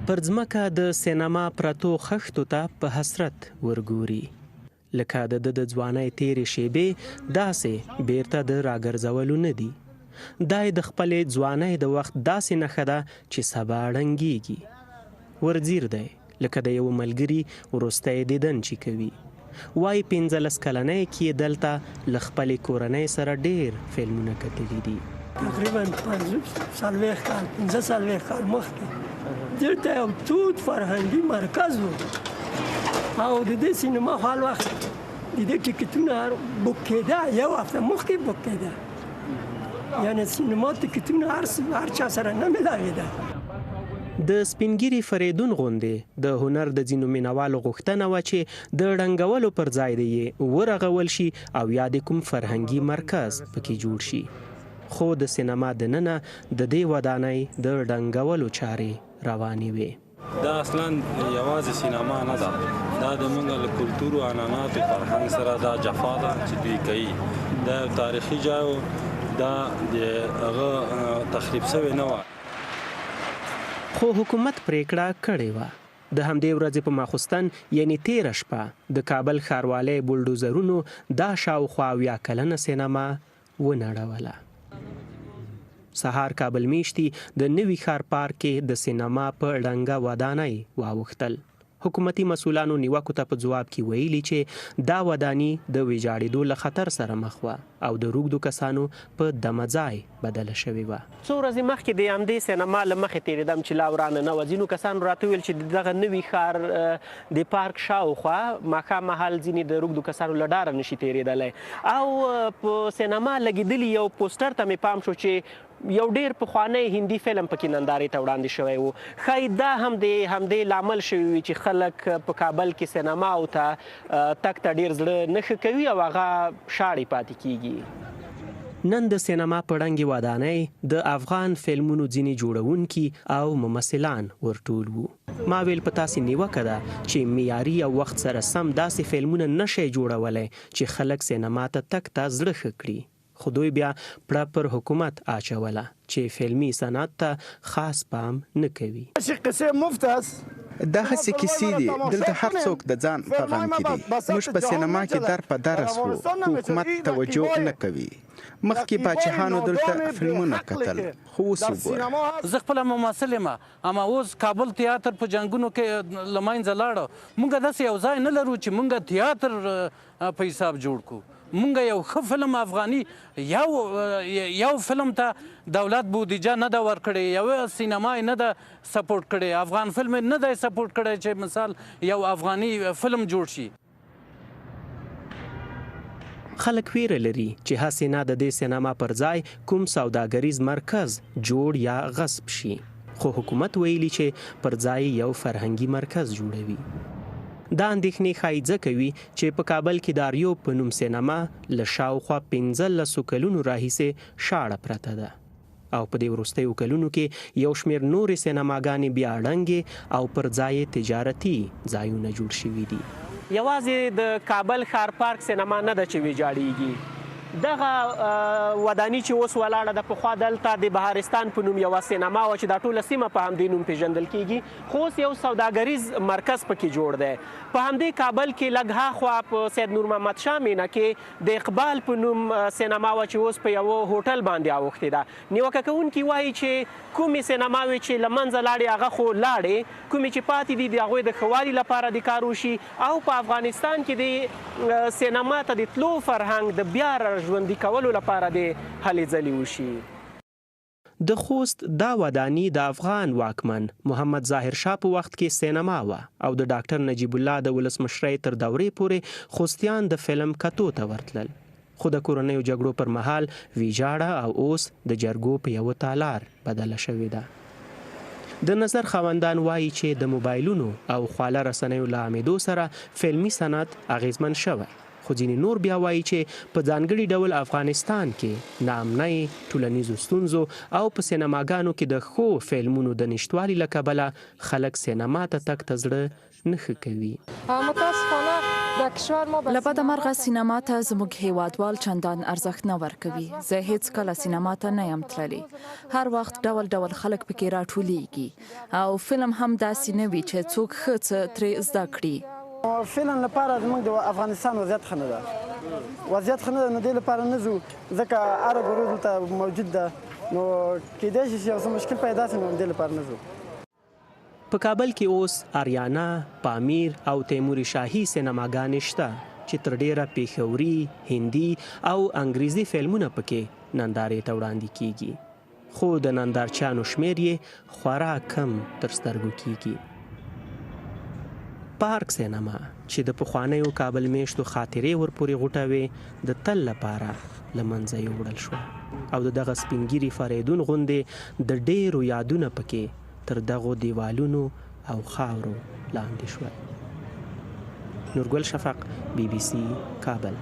پر ځمکه د سینما پرتو خښتو ته په حسرت ورګوري، لکه د ځوانۍ تیرې شیبې داسې بیرته د راګرځولو نه دي. دا د خپلې ځوانۍ د وخت داسې نښه ده چې سبا ړنګېږي. ورځیر دی لکه د یو ملګري وروستی دیدن چې کوي. وایي 15 کلنۍ کې یې دلته له خپلې کورنۍ سره ډېر فلمونه کتلي دي. تقریبا 15 کال مخکې دلته یو تود فرهنګي مرکز و او د دې سینما حال وخت د دې ټکټونه بوک کېده، یو هفته مخکې بوک کېده، یعنې سینما ټکټونه هر چا سره نه میلاوېده. د سپینګیري فریدون غوندې د هنر د ځینو مینوالو غوښتنه وه چې د ړنګولو پر ځای د یې ورغول شي او یا د کوم فرهنګي مرکز پکې جوړ شي. خو د سینما دننه د دې ودانۍ د ړنګولو چارې روانې وې. دا اصلا یوازې سینما نه ده، دا د موږ له کلتور او عنعناتو فرهنګ سره دا جفا ده چې دوی کوي. دا یو تاریخي ځای و، دا د هغه تخریب شوی نه وه. خو حکومت پریکړه کړې وه. د همدې ورځې په ماخوستن یعنی 13 شپه د کابل ښاروالۍ بولډوزرونو دا شاوخوا 80 کلنه سینما ونړوله. سهار کابل میشتي د نوي ښار پارک کې د سینما په ړنګه ودانۍ واوښتل. حکومتي مسؤلانو نیوکو ته په ځواب کې ویلي چې دا وداني د ویجاړېدو له خطر سره مخ وه او د روږدو کسانو په دمه ځای بدله شوې وه. څو ورځې مخکې د همدې سینما له مخې تېرېدم چې لا ورانه نه وه. ځینو کسانو راته وویل چې دغه نوي ښار د پارک شاوخوا ماښام مهال ځینې د روږدو کسانو له ډاره نشي تېرېدلی. او په سینما لګېدلي یو پوسټر ته مې پام شو چې یو ډیر پخوانی هندي فلم پکې نندارې ته وړاندې شوی و. ښایي دا هم د همدې لامل شوی وي چې خلک په کابل کې سینماو ته تګ ته ډیر زړه نه ښه کوي او هغه شاړې پاتې کیږي. نن د سینما په ړنګې ودانۍ د افغان فلمونو ځینې جوړونکي او ممثلان ورټول وو. ما ویل په تاسې نیوکه ده چې معیاري او وخت سره سم داسې فلمونه نشئ جوړولی چې خلک سینما ته تګ ته زړه ښه کړي. خو دوی بیا پړه پر حکومت اچوله چې فلمي صنعت ته خاص پام نه کوي. دا هسې کیسې دي، دلته هر څوک د ځان په غم کې دي. موږ په سینما کې در په درس وو، حکومت توجه نه کوي. مخکې باچهانو دلته فلمونه کتل، خو اوس وګوره. زه خپله ممثل یم، اما اوس کابل تیاتر په جنګونو کې له منځه لاړه. موږ داسې یو ځای نه لرو چې موږ تیاتر په حساب جوړ کړو. مونږ یو ښه فلم افغاني یو فلم ته دولت بودیجه نه ده ورکړې، یو سینما نه ده سپورټ کړی، افغان فلم نه دی سپورټ کړی چې مثال یو افغاني فلم جوړ شي. خلک ویره لري چې هسې نه د دې سینما پر ځای کوم سوداګریز مرکز جوړ یا غصب شي. خو حکومت ویلي چې پر ځای یو فرهنګي مرکز جوړوي. دا اندېښنې ښایي ځکه وي چې په کابل کې د آریو په نوم سینما له شاوخوا 15 کلونو راهیسې شاړه پرته ده او په دې وروستیو کلونو کې یو شمېر نورې سینماګانې بیا ړنګې او پر ځای تجارتي ځایونه جوړ شوي دي. یوازې د کابل ښار پارک سینما نه ده چې ویجاړېږي. دغه وداني چې اوس ولاړه ده، پخوا دلته د بهارستان په نوم یوه سینما وه چې دا ټوله سیمه په همدې نوم پیژندل کیږي، خو اوس یو سوداګریز مرکز پکې جوړ دی. په همدې کابل کې لږ هاخوا په سید نور محمد شاه مینه کې د اقبال په نوم سینما وه چې اوس په یوه هوټل باندې اوښتې ده. نیوکه کوونکي وایي چې کومې سینماوې چې له منځه لاړې هغه خو لاړې، کومې چې پاتې دي د هغوی د ښه والي لپاره د کار وشي او په افغانستان کې د سینما ته د تلو فرهنګ د بیا ژوندي کولو لپاره د هلې ځلې وشي. د خوست دا وداني د افغان واکمن محمد ظاهر شاه په وخت کې سینما وه او د ډاکټر نجیب الله د ولسمشرۍ تر دورې پورې خوستیان د فلم کتو ته ورتلل. خو د کورنیو جګړو پر مهال ویجاړه او اوس د جرګو په یوه تالار بدله شوې ده. د نظر خاوندان وایي چې د موبایلونو او خواله رسنیو له عامېدو سره فلمي صنعت اغیزمن شوی. خو ځینې نور بیا وایي چې په ځانګړي ډول افغانستان کې ناامنۍ، ټولنیزو ستونزو او په سینماګانو کې د ښو فلمونو د نشتوالي له کبله خلک سینما ته تګ ته زړه نه ښه کوي. متاسفانه له بده مرغه سینما ته زموږ هیوادوال چندان ارزښت نه ورکوي. زه هیڅ کله سینما ته نه یم تللی. هر وخت ډول ډول خلک پکې راټولیږي او فلم هم داسې نه وي چې څوک ښه څه ترې زده کړي. فلم لپاره زموږ د افغانستان وضعیت ښه نه ده. وضعیت ښه نه ده، نو دې لپاره نه ځو ځکه هره ګروه دلته موجود ده، نو کیدای شي چې یو څه مشکل پیدا شي، نو دې لپاره نه ځو. په کابل کې اوس آریانا، پامیر او تیموري شاهي سینماګانې شته چې تر ډیره پیښوري، هندي او انګریزي فلمونه پکې نندارې ته وړاندې کیږي، خو د نندارچیانو شمیر یې خورا کم تر سترګو کیږي. پارک سینما چې د پخوانیو کابل میشتو خاطرې ورپورې غوټوي د تل لپاره له منځه یوړل شوه او د دغه سپینګیري فریدون غوندې د ډیرو یادونه پکې تر دغو دیوالونو او خاورو لاندې شول. نورګل شفق، BBC کابل.